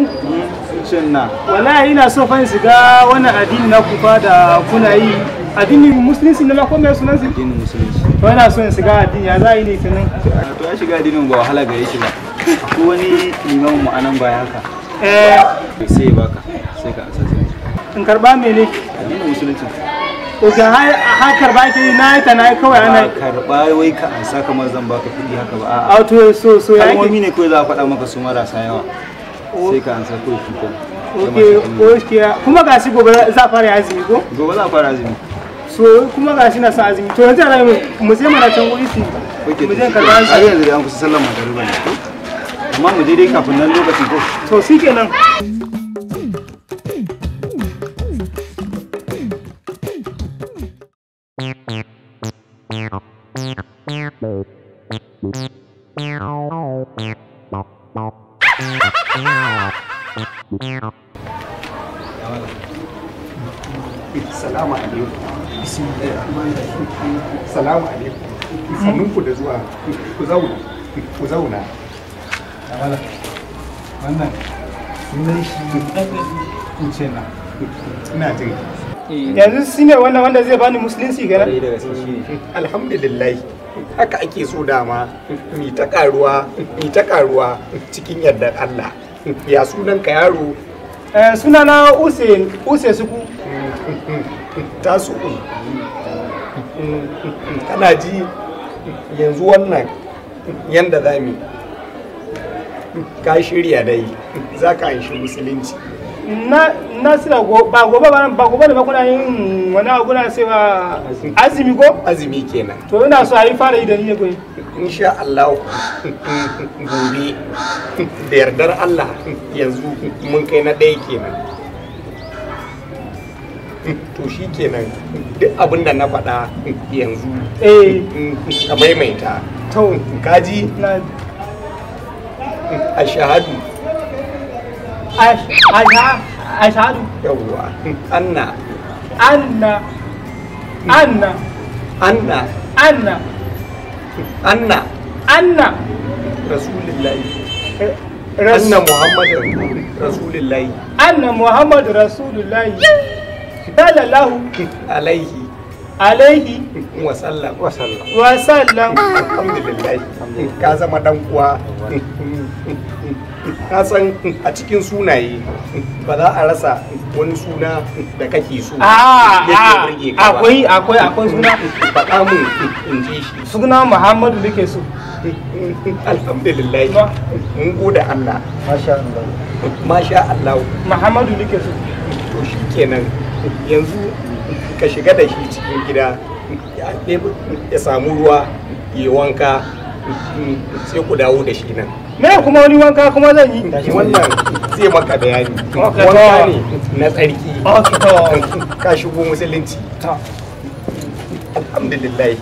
mu sunna wallahi ina so fa in shiga wannan addini na kufa da kuna yi addinin musulunci ne ma ko me sunan shi addinin musulunci to ina so in shiga addini ya za yi ne kenan to ya shiga addinin ba wahala gare shi ba ko wani limamin mu anan baya haka sai baka sai ka ansa sai in karba mene addinin musulunci to ga ha karba ke na ita na kawai ana karba wai ka ansa kamar zan baka kudi haka ba a'a to so ya kalmomi ne kawai za a faɗa maka su marasa yawa sai ka ansa ko shi okay kuma ga shi gobe za fara azumi ko gobe za fara azumi so kuma ga shi na sa azumi to yanzu ana mu je mana can guri su mu je karba a yanzu an kusa sallar magariba ne amma mu je dai kafin nan lokacin ko to shikenan Salamu alaikum. Salamu alaikum. Sannunku da zuwa ku zauna. Wannan sunan shi kuce na. Ina jin. yanzu shi ne wannan wanda zai bani musulunci kenan Alhamdulillah. Haka ake so dama. Mi ta karuwa cikin yardar Allah. Ya sunan ka yaro? sunana use suku Tasu kana ji yanzu wannan yanda za mu ka shirya dai za ka shi musulunci na sira ba gobe ne ba kuna yin wani abu na sai ba azumi ko azumi kenan to ina so a yi fara yi da ni ne koyi insha Allah gobe da yardar Allah yanzu mun kai na ɗaya kenan to shi kenan duk abin da na faɗa yanzu ka maimaita to kaji ashhadu yawwa anna rasulullahi anna muhammadin rasulullahi sallallahu alaihi wa sallam alhamdulillah ka zama dan uwa ka san a cikin sunaye ba za a rasa wani suna da kake so akwai suna faɗa mun in ji shi suna Muhammadu nake so alhamdulillah mun gode Allah masha Allah Muhammadu nake so to shikenan yanzu ka shiga da shi cikin gida ya samu ruwa ya wanka sai ku dawo da shi nan me kuma wani wanka kuma zan yi wannan zai maka bayani wanka ne na tsarki ka shigo musulunci alhamdulillah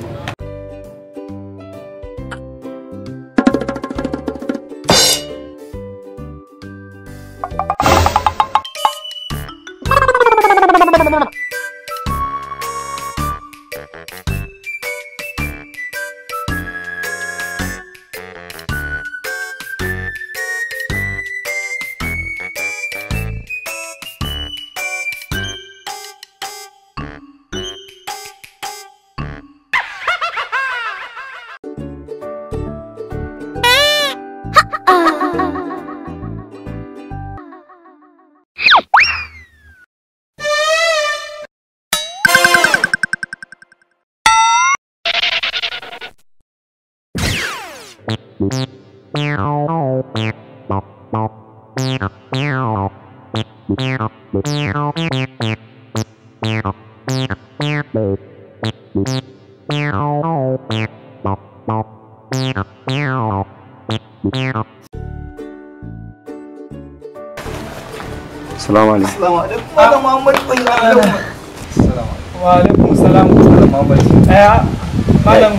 Assalamu alaikum. Assalamu alaikum. Malam Muhammad bin Allah. Wa alaikum salam. Malam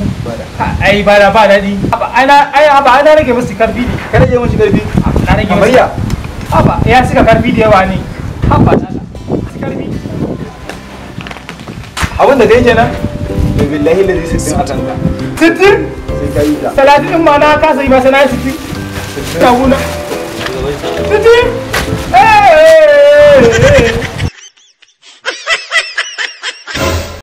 ai ba dadi. Ana rage musu karfi ne. Ka rage musu karfi? Na rage musu. Amarya. Ya suka karfi da yawa ne. Karfi. Abin da kai kenan? Billahi lazi sittin a kanka. Sittin? Sai ka yi ta. 30 din ma na kasa yi ba sai na yi 60. Ta wuna. Sittin?